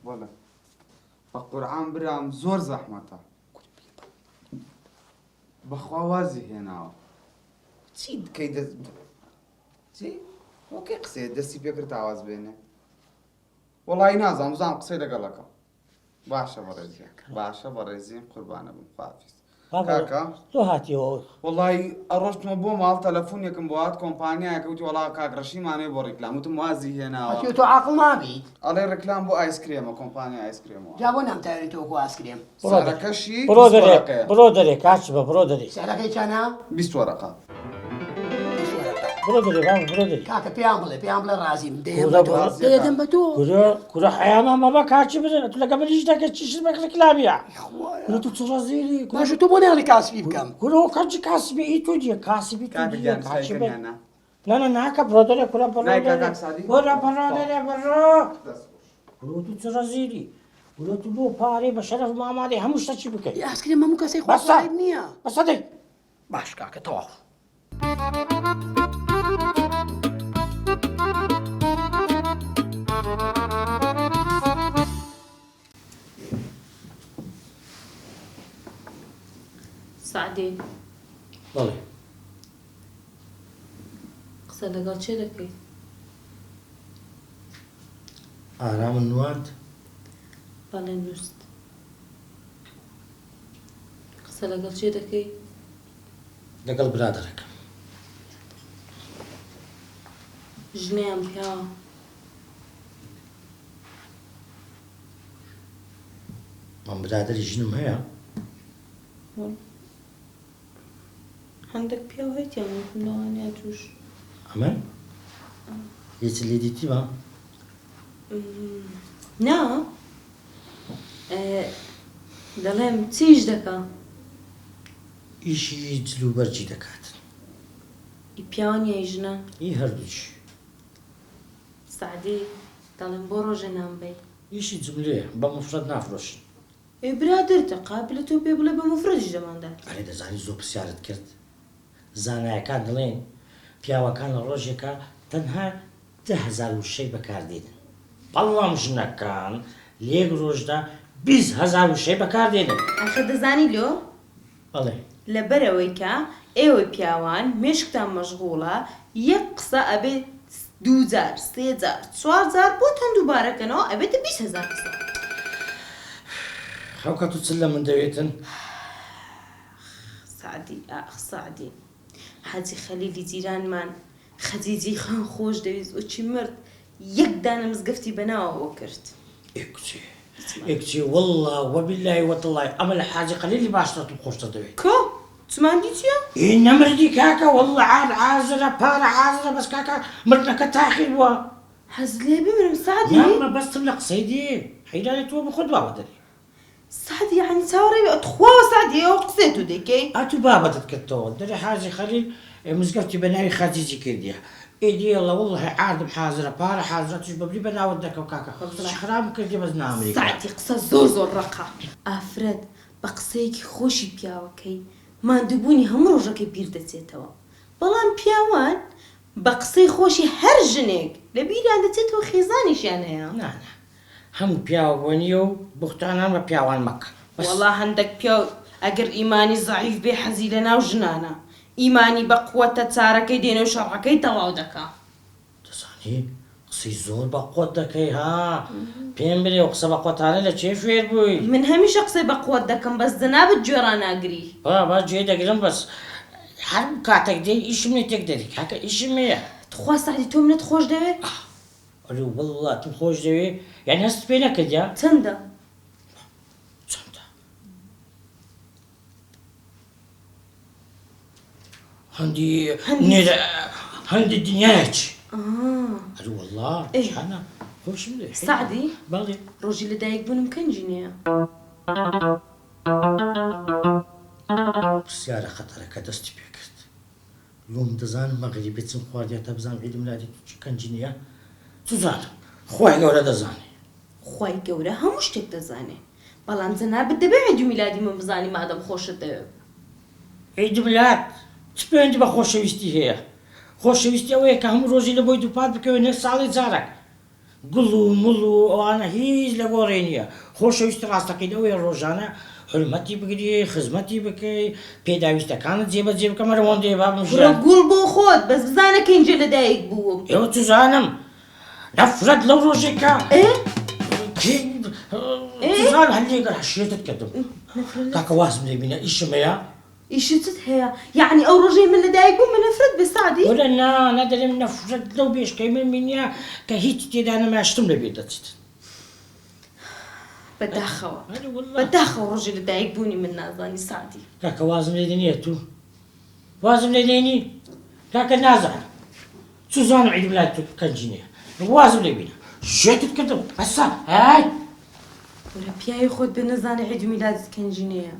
وەڵێ بە قورعان برام زۆر زەحمەتە بەخوا وازی هێناوە چی دکەی چی؟ وەکەی قسەیە دەستی پێکرد ئاواز بێنێ وەڵی نازانم بزانم قسەی لەگەڵەکە باشە بەڕێزیم قوربانە بم خواحافیز کاکە تۆ هاتیەوە وەڵی ئەڕۆشتمە بۆ ماڵ تەلەفۆنێکم بۆ هات کۆمپانیایەکە وتی وەڵا کاکڕەشیمانێ بۆ ڕیکلام وتم وازی هێناوە تۆ عاقڵ نابیت ئەڵێ ڕیکلام بۆ ئایسکرێمە کۆمپانیا ئایسکرێمەوە جا بۆ نامتەوێت تۆ بۆ ئاسکرێم سارەکەشی بڕۆ دەرێ کاچ بە بڕۆ دەرێ سەرەکەی چەنە 20 وەرەقە بڕۆ دەرێ بام بڕۆ دەرێ کاکە پێیان بڵێ ڕازیم دێدەم بە تۆ کورە حەیانە مەبە کاچی بدە تو لەگە منیش دەکە چیش بە ڕیکلامیە کورە تو چ ڕەزیلی باش تۆ بۆ نێڵی کاسبی بکەم کورە کاچی کاسبی ئی تۆ دیە کاسبی تو دیە کاچی بێ نه نه ناکە بڕۆ دەرێ کورە بڕۆ نای دەرێ کاکا سادی بڕۆ دەرێ بڕۆ کورە تو چ ڕەزیلی کورە تو بۆ پارەی بە شەرەف مامادەی هەموو شتە چی بکەی ئاسکرێم هەموو کەسەی خۆساید نییە بەسە دەی باش کاکە تەواو سعدی بەڵێ قسە لەگەڵ چێ دەکەی؟ ئارامن نوات بەڵێ نووست قسە لەگەڵ چێ دەکەی؟ لەگەڵ برادەرەکەم ژنەیان پیاوە من برادری ژنم هەیە هەندێک پیاو هەیتیان لەوانیا توش ئەمە هیچ لێ دیتی بە نا دەڵێم چیش دەکە ئیشی جلوبەرجی دەکات ئی پیاوان یای ژنە ئی هەردووش سعدی دەڵێم بۆ ڕۆژە نامبەی ئیشی جملێ بە مفرەت نافرۆشن برادرتە قابلە تۆ پێ بڵێ بە مفرەتیش دەماندات ئەرێ دەزانی زۆر پرسیارت کرد زانایەکان دەڵێن پیاوەکان لە ڕۆژێکە تەنها 10,000 وشەی بەکاردێنن بەڵام ژنەکان لێک ڕۆژدا 20,000 وشەی بەکاردێنن ئەخە دەزانی لۆ بەڵێ لەبەرەوەی کە ئێوەی پیاوان مێشکتان مەشغوڵە یەک قسە ئەبێت 2,000 3,000 4,000 بۆ تەن دووبارەکەنەوە ئەبێتە 20,000 قسە خەوکە تو چل لە من دەوێتن سعدی سعدی حاجی خەلیلی جیرانمان خەجیجی خان خۆش دەویست ئۆچی مرد یەک دانە مزگەفتی بەناوەوە کرد ئێکچی وەڵڵا وەبیلای وەتەڵای ئەمە لە حاجی خەلیلی باشتر و خۆشتە دەوێت کۆ چماندی چییە؟ ئێ نەمردی کاکە وەڵڵا عاد حازرە پارە حازرە بەس کاکە مردنەکە تاخیر بووە حەز لێ بمرم سعدی نامە بەستم لە قسەی دێ حەیرانی تۆ بخۆت باوە دەری سعدی یعنی چاوەڕێ تخواوە سعدی ئەوە قسەی تو دەکەی ئەتو بابەتت کردەوە دەری حاجی خەلیل مزگەفتی بە ناوی خەجیجی کردیە ئێدیڵە وڵڵی عادم حازرە پارە حازرە توش بەبری بە ناوت دەکەو کاکە خراب کردی بەس نامریکا سعدی قسە زۆر زۆر ڕقا ئافرەت بە قسەیەکی خۆشی پیاوەکەی ماندووبوونی هەموو ڕۆژەکەی بیر دەچێتەوە بەڵام پیاوان بە قسەی خۆشی هەر ژنێک لە بیریان دەچێتەوە خێزانیشیان هەیە نانە هەموو پیاوە بوونیە و بوختانان بە پیاوان مەکە وەڵا هەندێک پیاو ئەگەر ئیمانی زەعیف بێ حەزی لە ناو ژنانە ئیمانی بە قووەتە چارەکەی دێنێ و شەڕەکەی تەواو دەکا دەزانی قسەی زۆر بە قوت دەکەی ها پێم برێ و قسە بە قوتانە لە چێ فێر بووی من هەمیشە قسەی بە قووەت دەکەم بەس دەنابێت گوێڕان ناگری با گوێ دەگرم بەس هەر کاتێک دێ ئیشم لێ تێک دەری کاکە ئیشم هەیە تخوا سعدی تۆ منت خۆش دەوێت ئەرێ وەڵڵا تم خۆش دەوێ یعنی هەست پێ نەکردیا چەندە چەندە هەندی دنیاچ ئەرێ وەڵڵا شانە خۆشم دێ سعدی باڵێ ڕۆژی لەدایک بوونم کەنجی نییە پرسیارە خەتەرەکە دەستی پێ کرد لۆم دەزانم مەغری بچم خواردیا تا بزانم عیدم لادی کەنجی نییە توزانم خوای گەورە دەزانێ خوای گەورە هەموو شتێک دەزانێ بەڵام جەنابەت دەبێ عید و میلادی من بزانی مادەم خۆشت دەوێت عید میلاد چ پەیوەندی بە خۆشەویستی هەیە خۆشەویستی ئەوەیە کە هەموو ڕۆژی لە بۆی دووپات بکەوێنێ ساڵی جارێک گوڵ و مڵ و ئەوانە هیچ لە گۆڕێ نییە خۆشەویستە ڕاستەکەی ئەوەیە ڕۆژانە حرمەتی بگری خزمەتی بکەی پێداویستەکانت جێبەجێ بکە مەرەوەندێ با برە گوڵ بۆ خۆت بەس بزانە کە اینجا لەدایک بووم ئێوە توزانم نەفرەت لەو ڕۆژێکە زان هەندێکگە حشێتت کردم کاکە وازم لێ بینە ئیشم هەیە ئیشتت هەیە یعنی ئەو ڕۆژەی من لەدایک بووم من نەفرەت بە سعدی وەرە نەدەرێم نەفرەت لەو بێشکەی من بینیە کە هیچ تێدا نەماشتم لەبێ دەچێت بەداخەوە بەداخەوە ڕۆژی لەدایک بوونی من نازانی سعدی کاکە وازم لێ دێنیە تو وازم لێ دێنی کاکە نازانم سوزانم عید ملات تو کەنجینێ وازم لێ بینە شێتت کردم بەسا هاي وەرە پیاوی خۆت بە نەزانە عید میلادت کەنجینەیە